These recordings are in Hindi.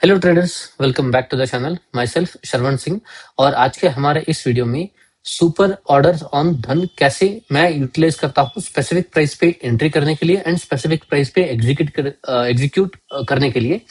Hello traders, welcome back to the channel. माई सेल्फ श्रवण सिंह। और आज के हमारे इस वीडियो में सुपर ऑर्डर्स ऑन धन कैसे मैं यूटिलाइज करता हूँ स्पेसिफिक प्राइस पे एंट्री करने के लिए एंड स्पेसिफिक प्राइस पे एग्जीक्यूट करने के लिए।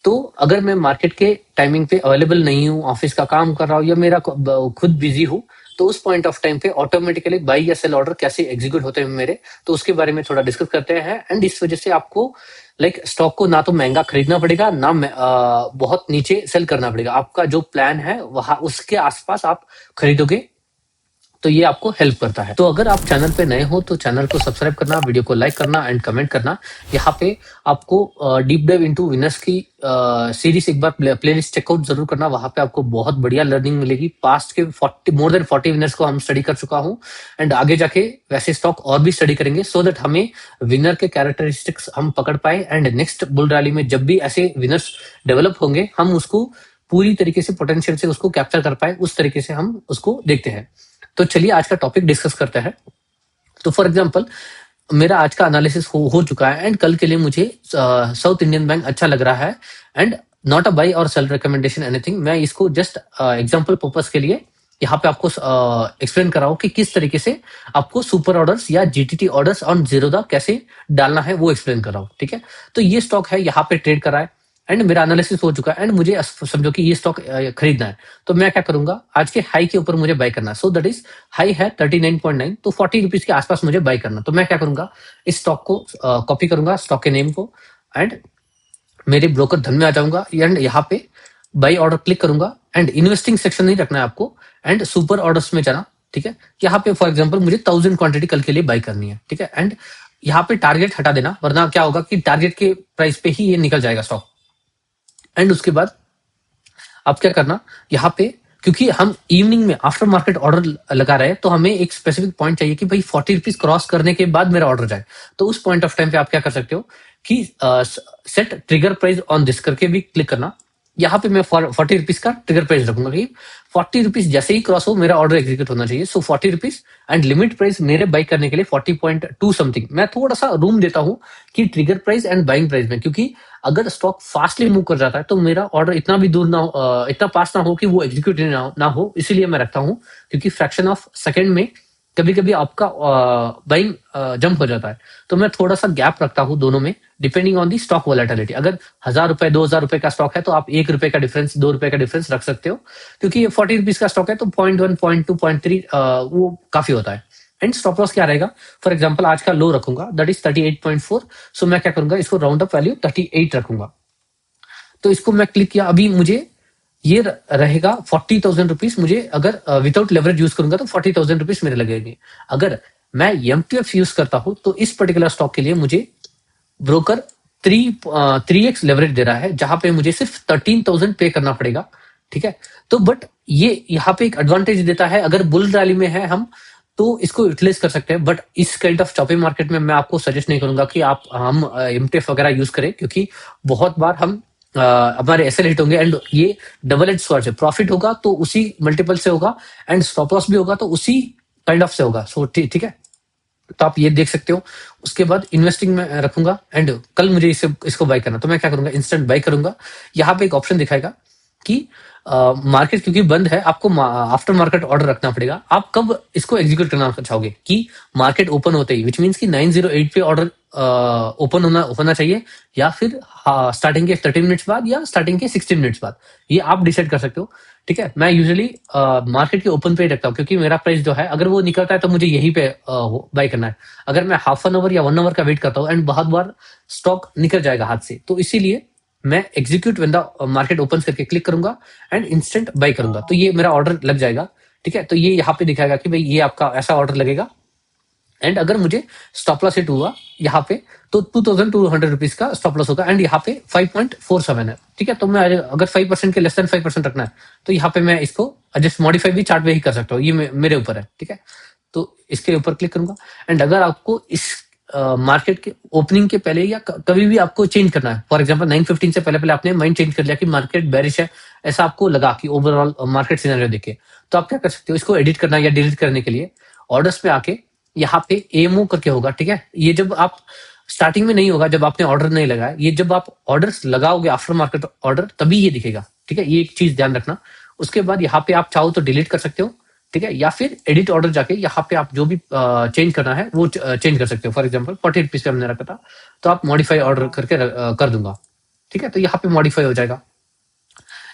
तो अगर मैं मार्केट के टाइमिंग पे अवेलेबल नहीं हूँ, ऑफिस का काम कर रहा हूँ या मेरा खुद बिजी हूँ, तो उस पॉइंट ऑफ टाइम पे ऑटोमेटिकली बाई या सेल ऑर्डर कैसे एग्जीक्यूट होते हैं मेरे, तो उसके बारे में थोड़ा डिस्कस करते हैं। एंड इस वजह से आपको स्टॉक को ना तो महंगा खरीदना पड़ेगा, ना बहुत नीचे सेल करना पड़ेगा। आपका जो प्लान है वहां उसके आसपास आप खरीदोगे तो ये आपको हेल्प करता है। तो अगर आप चैनल पे नए हो तो चैनल को सब्सक्राइब करना, वीडियो को लाइक करना एंड कमेंट करना। यहाँ पे आपको डीप डाइव इनटू विनर्स की सीरीज एक बार प्लेलिस्ट चेकआउट जरूर करना। वहां पे आपको बहुत बढ़िया लर्निंग मिलेगी। पास्ट के मोर देन 40 विनर्स को हम स्टडी कर चुका हूँ एंड आगे जाके वैसे स्टॉक और भी स्टडी करेंगे सो दैट हमें विनर के कैरेक्टरिस्टिक्स हम पकड़ पाए एंड नेक्स्ट बुल रैली में जब भी ऐसे विनर्स डेवलप होंगे हम उसको पूरी तरीके से पोटेंशियल से उसको कैप्चर कर पाए, उस तरीके से हम उसको देखते हैं। तो चलिए आज का टॉपिक डिस्कस करते हैं। तो फॉर एग्जांपल मेरा आज का एनालिसिस हो चुका है एंड कल के लिए मुझे साउथ इंडियन बैंक अच्छा लग रहा है एंड नॉट अ बाई और सेल रिकमेंडेशन एनीथिंग। मैं इसको जस्ट एग्जांपल पर्पस के लिए यहाँ पे आपको एक्सप्लेन कर रहा हूँ कि किस तरीके से आपको सुपर ऑर्डर्स या जीटीटी ऑर्डर्स ऑन जीरोधा कैसे डालना है, वो एक्सप्लेन कर रहा हूँ। ठीक है, तो ये स्टॉक है, यहाँ पे ट्रेड करा है एंड मेरा एनालिसिस हो चुका है एंड मुझे समझो कि ये स्टॉक खरीदना है। तो मैं क्या करूंगा, आज के हाई के ऊपर मुझे बाय करना है। सो दैट इज हाई है 39.9, तो 40 रुपीज के आसपास मुझे बाय करना। तो मैं क्या करूंगा, इस स्टॉक को कॉपी करूंगा, स्टॉक के नेम को, एंड मेरे ब्रोकर धन में आ जाऊंगा एंड यहाँ पे बाई ऑर्डर क्लिक करूंगा एंड इन्वेस्टिंग सेक्शन नहीं रखना है आपको एंड सुपर ऑर्डर्स में जाना। ठीक है, यहाँ पे फॉर एग्जांपल मुझे 1000 क्वांटिटी कल के लिए बाय करनी है। ठीक है, एंड यहाँ पे टारगेट हटा देना, वरना क्या होगा कि टारगेट के प्राइस पे ही ये निकल जाएगा स्टॉक। एंड उसके बाद आप क्या करना, यहाँ पे क्योंकि हम इवनिंग में आफ्टर मार्केट ऑर्डर लगा रहे हैं तो हमें एक स्पेसिफिक पॉइंट चाहिए कि भाई 40 रुपीज क्रॉस करने के बाद मेरा ऑर्डर जाए। तो उस पॉइंट ऑफ टाइम पे आप क्या कर सकते हो कि set trigger price on this करके भी क्लिक करना। यहाँ पे मैं 40 रुपीज का ट्रिगर प्राइस रखूंगा कि 40 रुपीज जैसे ही क्रॉस हो मेरा ऑर्डर एग्जीक्यूट होना चाहिए। सो 40 रुपीज एंड लिमिट प्राइस मेरे बाई करने के लिए 40.2 समथिंग। मैं थोड़ा सा रूम देता हूँ कि trigger price and buying price में, क्योंकि अगर स्टॉक फास्टली मूव कर जाता है तो मेरा ऑर्डर इतना भी दूर ना हो, इतना पास ना हो कि वो एग्जीक्यूट ना हो। इसीलिए मैं रखता हूँ, क्योंकि फ्रैक्शन ऑफ सेकेंड में कभी कभी आपका बाइंग जंप हो जाता है। तो मैं थोड़ा सा गैप रखता हूँ दोनों में, depending on the stock volatility. अगर 1000 रुपए 2000 रुपए का स्टॉक है तो आप 1 रुपए का डिफरेंस, 2 रुपए का डिफरेंस रख सकते हो। क्योंकि ये 40 रुपीज का स्टॉक है तो 0.1 0.2 0.3 वो काफी होता है। एंड स्टॉप लॉस क्या रहेगा, फॉर एग्जांपल आज का लो रखूंगा, दैट इज 38.4। सो मैं क्या करूंगा, इसको राउंड अप वैल्यू 38 रखूंगा। तो इसको मैं क्लिक किया, अभी मुझे ये रहेगा 40,000 रुपीज। मुझे अगर विदाउट लेवरेज यूज करूंगा तो 40,000 रुपीज मेरे लगेंगे। अगर मैं एमटीएफ यूज करता हूं तो इस पर्टिकुलर स्टॉक के लिए मुझे ब्रोकर 3x लेवरेज दे रहा है, जहां पे मुझे सिर्फ 13,000 पे करना पड़ेगा। ठीक है, तो बट ये यहाँ पे एक एडवांटेज देता है, अगर बुल रैली में है हम तो इसको यूटिलाइज कर सकते हैं। बट इस काइंड ऑफ चॉपिंग मार्केट में मैं आपको सजेस्ट नहीं करूंगा कि हम एमटीएफ वगैरह यूज करें, क्योंकि बहुत बार हम हमारे एसएल हिट होंगे एंड ये डबल एज स्वॉर्ड है। प्रॉफिट होगा तो उसी मल्टीपल से होगा एंड स्टॉप लॉस भी होगा तो उसी काइंड ऑफ से होगा। सो ठीक है, तो आप ये देख सकते हो। उसके बाद इन्वेस्टिंग में रखूंगा एंड कल मुझे इसको बाय करना, तो मैं क्या करूंगा, इंस्टेंट बाय करूंगा। यहाँ पे एक ऑप्शन दिखाएगा कि मार्केट क्योंकि बंद है, आपको आफ्टर मार्केट ऑर्डर रखना पड़ेगा। आप कब इसको एग्जीक्यूट करना चाहोगे, कि मार्केट ओपन होते ही, विच मीन्स कि 908 पे ऑर्डर ओपन होना चाहिए, या फिर स्टार्टिंग के 30 मिनट्स बाद या स्टार्टिंग के 60 मिनट्स बाद, ये आप डिसाइड कर सकते हो। ठीक है, मैं यूजुअली मार्केट के ओपन पे ही रखता हूँ, क्योंकि मेरा प्राइस जो है अगर वो निकलता है तो मुझे यही पे बाय करना है। अगर मैं हाफ एन आवर या 1 आवर का वेट करता हूँ एंड बहुत बार स्टॉक निकल जाएगा हाथ से, तो इसीलिए मैं execute when the market open करके क्लिक करूंगा एंड इंस्टेंट बाय करूंगा, तो ये मेरा ऑर्डर लग जाएगा। ठीक है, तो ये यहाँ पे दिखाएगा कि भाई ये आपका ऐसा ऑर्डर लगेगा। एंड अगर मुझे स्टॉप लॉस हिट हुआ यहाँ पे तो 2200 रुपीज का स्टॉप लॉस होगा एंड यहाँ पे 5.47 है। ठीक है, तो मैं अगर 5% के लेस देन 5% रखना है तो यहाँ पे मैं इसको एडजस्ट मॉडिफाई भी चार्ट में ही कर सकता हूँ, ये मेरे ऊपर है। ठीक है, तो इसके ऊपर क्लिक करूंगा एंड अगर आपको इस मार्केट के ओपनिंग के पहले या कभी भी आपको चेंज करना है, फॉर एग्जांपल 9:15 से पहले आपने माइंड चेंज कर लिया कि मार्केट बेरिश है, ऐसा आपको लगा कि ओवरऑल मार्केट सिनेरियो देखे, तो आप क्या कर सकते हो, इसको एडिट करना या डिलीट करने के लिए ऑर्डर्स पे आके यहाँ पे एमओ करके होगा। ठीक है, ये जब आप स्टार्टिंग में नहीं होगा जब आपने ऑर्डर नहीं लगाया, ये जब आप ऑर्डर लगाओगे आफ्टर मार्केट ऑर्डर तभी ये दिखेगा, ठीक है, ये एक चीज ध्यान रखना। उसके बाद यहाँ पे आप चाहो तो डिलीट कर सकते हो, ठीक है, या फिर एडिट ऑर्डर जाके यहाँ पे आप जो भी चेंज करना है वो चेंज कर सकते हो। फॉर एग्जाम्पल 40 रुपीज पे हमने रखा था, तो आप मॉडिफाई ऑर्डर करके कर दूंगा, ठीक है, तो यहाँ पे मॉडिफाई हो जाएगा।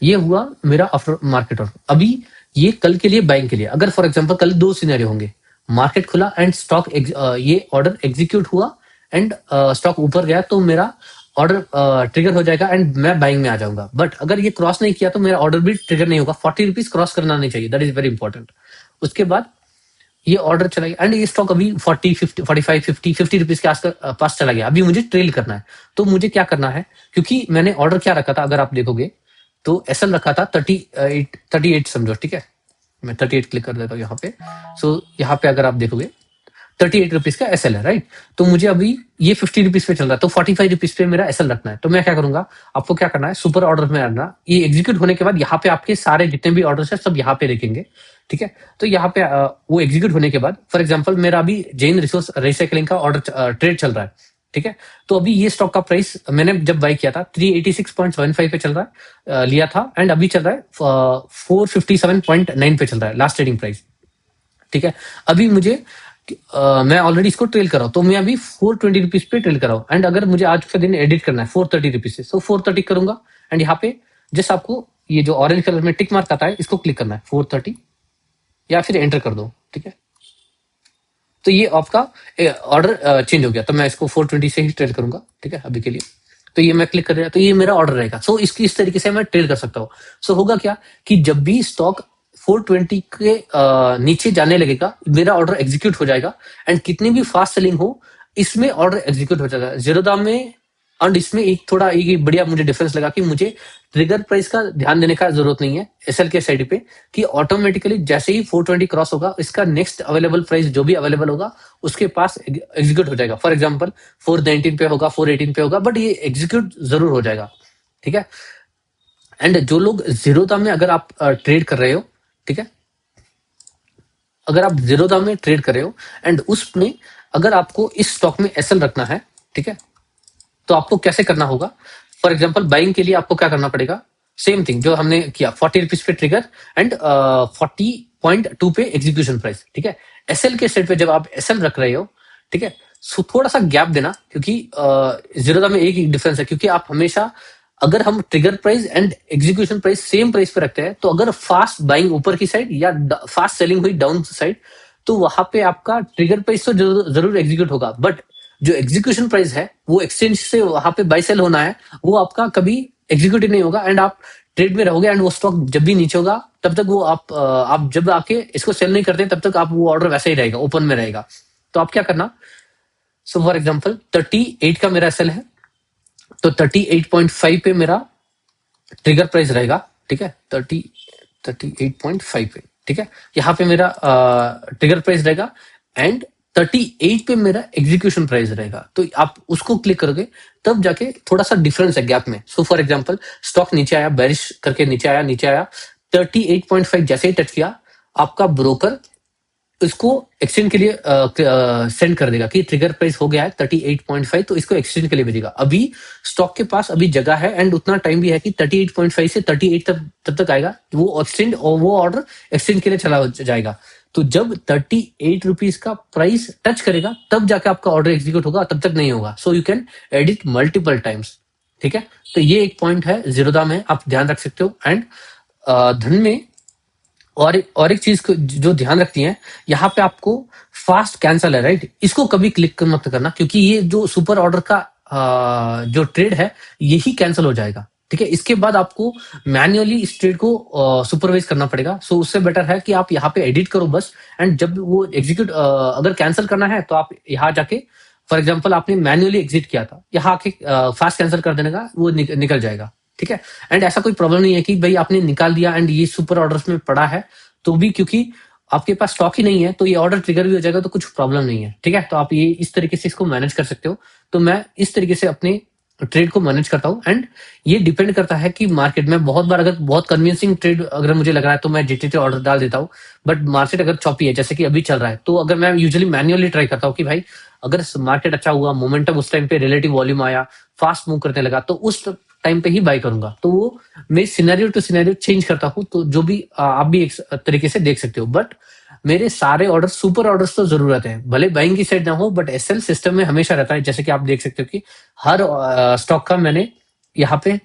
ये हुआ मेरा आफ्टर मार्केट ऑर्डर। अभी ये कल के लिए बाइंग के लिए, अगर फॉर एग्जांपल कल दो सिनेरियो होंगे, मार्केट खुला एंड स्टॉक ये ऑर्डर एग्जीक्यूट हुआ एंड स्टॉक ऊपर गया तो मेरा ऑर्डर ट्रिगर हो जाएगा एंड मैं बाइंग में आ जाऊंगा। बट अगर ये क्रॉस नहीं किया तो मेरा ऑर्डर भी ट्रिगर नहीं होगा। 40 रुपीज क्रॉस करना नहीं चाहिए, दैट इज वेरी इंपॉर्टेंट। उसके बाद ये ऑर्डर चला गया एंड ये स्टॉक अभी 40 50 45 50 रुपीज के पास चला गया। अभी मुझे ट्रेल करना है, तो मुझे क्या करना है, क्योंकि मैंने ऑर्डर क्या रखा था अगर आप देखोगे तो एसएल रखा था 38 समझो, ठीक है, मैं 38 क्लिक कर देता हूँ यहाँ पे। सो यहाँ पे अगर आप देखोगे 38 रुपीज का एसएल है, राइट। तो मुझे अभी ये 50 रुपीज पे चल रहा है, तो 45 रुपीज पे मेरा एसएल रखना है। तो मैं क्या करूंगा, आपको क्या करना है, सुपर ऑर्डर में आना, ये एग्जीक्यूट होने के बाद यहाँ पे आपके सारे जितने भी ऑर्डर है सब यहाँ पे देखेंगे, ठीक है। तो यहाँ पे वो एग्जीक्यूट होने के बाद फॉर एग्जाम्पल मेरा अभी जैन रिसोर्स रिसाइकलिंग का ऑर्डर ट्रेड चल रहा है, ठीक है। तो अभी ये स्टॉक का प्राइस मैंने जब बाई किया था 386.75 पे चल रहा है, लिया था एंड अभी चल रहा है 457.9 पे चल रहा है लास्ट ट्रेडिंग प्राइस, ठीक है। अभी मुझे मैं ऑलरेडी इसको ट्रेल कर रहा हूँ, तो मैं अभी 420 रुपीज पे ट्रेल कर रहा हूँ एंड अगर मुझे आज का दिन एडिट करना है 430 रुपीज से, तो 430 करूंगा एंड यहाँ पे जस्ट आपको ये जो ऑरेंज कलर में टिक मार्क आता है इसको क्लिक करना है 430 या फिर एंटर कर दो, ठीक है। तो ये आपका ऑर्डर चेंज हो गया, तो मैं इसको 420 से ही ट्रेल करूंगा, ठीक है, अभी के लिए। तो ये मैं क्लिक कर रहा, तो ये मेरा ऑर्डर रहेगा। सो इसकी इस तरीके से मैं ट्रेल कर सकता हूँ। सो होगा क्या कि जब भी स्टॉक 420 के नीचे जाने लगेगा मेरा ऑर्डर एग्जीक्यूट हो जाएगा एंड कितनी भी फास्ट सेलिंग हो इसमें ऑर्डर एग्जीक्यूट हो जाएगा जीरो दाम में। एंड इसमें एक थोड़ा एक बढ़िया मुझे डिफरेंस लगा कि मुझे ट्रिगर प्राइस का ध्यान देने का जरूरत नहीं है एसएल के साइड पे, कि ऑटोमेटिकली जैसे ही 420 क्रॉस होगा इसका नेक्स्ट अवेलेबल प्राइस जो भी अवेलेबल होगा उसके पास एग्जीक्यूट हो जाएगा। फॉर एग्जांपल 419 पे होगा, 418 पे होगा, बट ये एग्जीक्यूट जरूर हो जाएगा, ठीक है। एंड जो लोग जीरो दाम में अगर आप ट्रेड कर रहे हो, ठीक है, अगर आप जीरो दाम में ट्रेड कर रहे हो एंड उसमें अगर आपको इस स्टॉक में एसएल रखना है, ठीक है, तो आपको कैसे करना होगा। फॉर एग्जाम्पल बाइंग के लिए आपको क्या करना पड़ेगा, सेम थिंग जो हमने किया 40 रुपीज पे ट्रिगर एंड 40.2 पे एग्जीक्यूशन प्राइस, ठीक है। एसएल के सेट पे जब आप एसएल रख रहे हो, ठीक है, सो थोड़ा सा गैप देना, क्योंकि जीरो दाम में एक ही डिफरेंस है, क्योंकि आप हमेशा अगर हम trigger price and execution price same price पे रखते हैं तो अगर फास्ट बाइंग ऊपर की साइड या फास्ट सेलिंग हुई डाउन साइड तो वहां पे आपका ट्रिगर प्राइस तो जरूर एग्जीक्यूट होगा, बट जो एग्जीक्यूशन प्राइस है वो एक्सचेंज से वहां पे बाय सेल होना है वो आपका कभी एग्जीक्यूट नहीं होगा एंड आप ट्रेड में रहोगे एंड वो स्टॉक जब भी नीचे होगा तब तक वो आप जब आके इसको सेल नहीं करते तब तक आप वो ऑर्डर वैसे ही रहेगा, ओपन में रहेगा। तो आप क्या करना, सो फॉर एग्जाम्पल 38 का मेरा सेल है तो 38.5 पे मेरा ट्रिगर प्राइस रहेगा, ठीक है, 38.5 पे, ठीक है, यहाँ पे मेरा ट्रिगर प्राइस रहेगा एंड 38 पे मेरा एग्जीक्यूशन प्राइस रहेगा। तो आप उसको क्लिक करोगे तब जाके थोड़ा सा डिफरेंस है गैप में। सो फॉर एग्जांपल स्टॉक नीचे आया, बेरिश करके नीचे आया 38.5 जैसे ही टच किया आपका ब्रोकर इसको एक्सचेंज के लिए सेंड कर देगा कि ट्रिगर प्राइस हो गया है 38.5, तो इसको एक्सचेंज के लिए भेजेगा। अभी स्टॉक के पास अभी जगह है एंड उतना टाइम भी है कि 38.5 से 38 तब तक आएगा वो एक्सचेंज, और वो ऑर्डर एक्सचेंज के लिए चला जाएगा। तो जब 38 रुपीज का प्राइस टच करेगा तब जाके आपका ऑर्डर एग्जीक्यूट होगा, तब तक नहीं होगा। So you can edit multiple times, ठीक है। तो ये एक पॉइंट है जीरोधा में, आप ध्यान रख सकते हो। एंड धन में और एक चीज जो ध्यान रखती है, यहाँ पे आपको फास्ट कैंसल है, राइट, इसको कभी क्लिक मत करना, क्योंकि ये जो सुपर ऑर्डर का जो ट्रेड है यही कैंसिल हो जाएगा, ठीक है। इसके बाद आपको मैन्युअली इस ट्रेड को सुपरवाइज करना पड़ेगा। सो उससे बेटर है कि आप यहाँ पे एडिट करो बस, एंड जब वो एग्जीक्यूट अगर कैंसिल करना है तो आप यहाँ जाके फॉर एग्जाम्पल आपने मैन्युअली एग्जिट किया था, यहाँ आके फास्ट कैंसिल कर देने का वो निकल जाएगा, ठीक है। एंड ऐसा कोई प्रॉब्लम नहीं है कि भाई आपने निकाल दिया एंड ये सुपर ऑर्डर्स में पड़ा है तो भी, क्योंकि आपके पास स्टॉक ही नहीं है तो ये ऑर्डर ट्रिगर भी हो जाएगा, तो कुछ प्रॉब्लम नहीं है, ठीक है। तो आप ये इस तरीके से इसको मैनेज कर सकते हो। तो मैं इस तरीके से अपने ट्रेड को मैनेज करता हूँ। एंड ये डिपेंड करता है कि मार्केट में बहुत बार अगर बहुत कन्विंसिंग ट्रेड अगर मुझे लग रहा है तो मैं जीटीटी ऑर्डर डाल देता हूँ। बट मार्केट अगर चॉपी है जैसे कि अभी चल रहा है तो अगर मैं यूजुअली मैन्युअली ट्राई करता हूँ कि भाई अगर मार्केट अच्छा हुआ, मोमेंटम उस टाइम पे रिलेटिव वॉल्यूम आया, फास्ट मूव करने लगा, तो उस टाइम पे ही बाई करूंगा। तो वो मैं सिनेरियो टू सिनेरियो चेंज करता हूँ। तो जो भी आप भी एक तरीके से देख सकते हो। बट मेरे सारे ऑर्डर सुपर ऑर्डर्स तो जरूरत है, भले बाइंग की साइड ना हो बट एसएल सिस्टम में हमेशा रहता है। जैसे कि आप देख सकते हो कि हर स्टॉक का मैंने यहाँ पे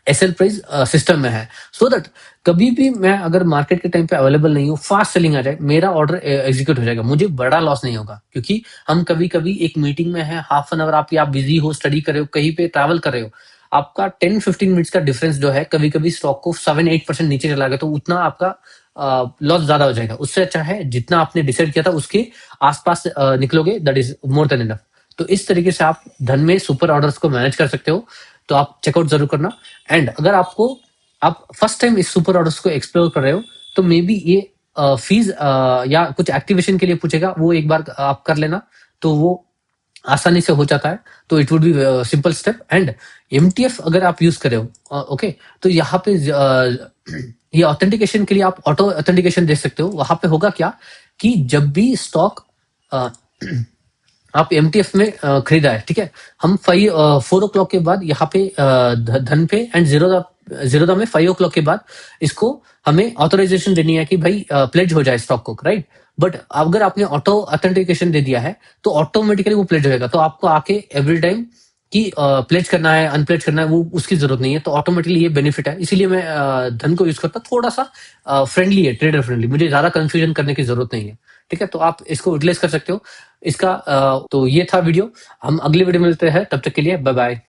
एसएल प्राइस सिस्टम में है, सो दैट कभी भी मैं अगर मार्केट के टाइम पे अवेलेबल नहीं हूँ, फास्ट सेलिंग आ जाए, मेरा ऑर्डर एग्जीक्यूट हो जाएगा, मुझे बड़ा लॉस नहीं होगा। क्योंकि हम कभी कभी एक मीटिंग में है, हाफ एन आवर आप बिजी हो, स्टडी कर रहे हो, कहीं पे ट्रैवल कर रहे हो, आपका 10-15 मिनट्स का डिफरेंस जो है कभी कभी स्टॉक को 7-8% नीचे चला गया, तो उतना आपका लॉस ज्यादा हो जाएगा। उससे अच्छा है जितना आपने डिसाइड किया था उसके आसपास निकलोगे, that is more than enough. तो इस तरीके से आप धन में सुपर ऑर्डर्स को मैनेज कर सकते हो। तो आप चेकआउट जरूर करना। एंड अगर आप फर्स्ट टाइम इस सुपर ऑर्डर्स को एक्सप्लोर कर रहे हो तो मे बी ये फीस या कुछ एक्टिवेशन के लिए पूछेगा, वो एक बार आप कर लेना तो वो आसानी से हो जाता है। तो it would be simple step. And MTF अगर आप यूज कर रहे हो, ओके, तो यहाँ पे ये ऑथेंटिकेशन के लिए आप ऑटो ऑथेंटिकेशन दे सकते हो। वहां पे होगा क्या कि जब भी स्टॉक आप एमटीएफ में खरीदा है, ठीक है, हम 4 o'clock के बाद यहाँ पे धन पे एंड जीरोधा में 5 o'clock के बाद इसको हमें ऑथराइजेशन देनी है कि भाई प्लेज हो जाए स्टॉक को, राइट। बट अगर आपने ऑटो ऑथेंटिकेशन दे दिया है तो ऑटोमेटिकली वो प्लेज होगा। तो आपको आके एवरी टाइम कि प्लेज करना है, अनप्लेज करना है, वो उसकी जरूरत नहीं है। तो ऑटोमेटिकली ये बेनिफिट है, इसीलिए मैं धन को यूज करता। थोड़ा सा फ्रेंडली है, ट्रेडर फ्रेंडली, मुझे ज्यादा कंफ्यूजन करने की जरूरत नहीं है। ठीक है, तो आप इसको यूटिलाइज कर सकते हो। इसका तो ये था वीडियो। हम अगले वीडियो में मिलते हैं, तब तक के लिए बाय बाय।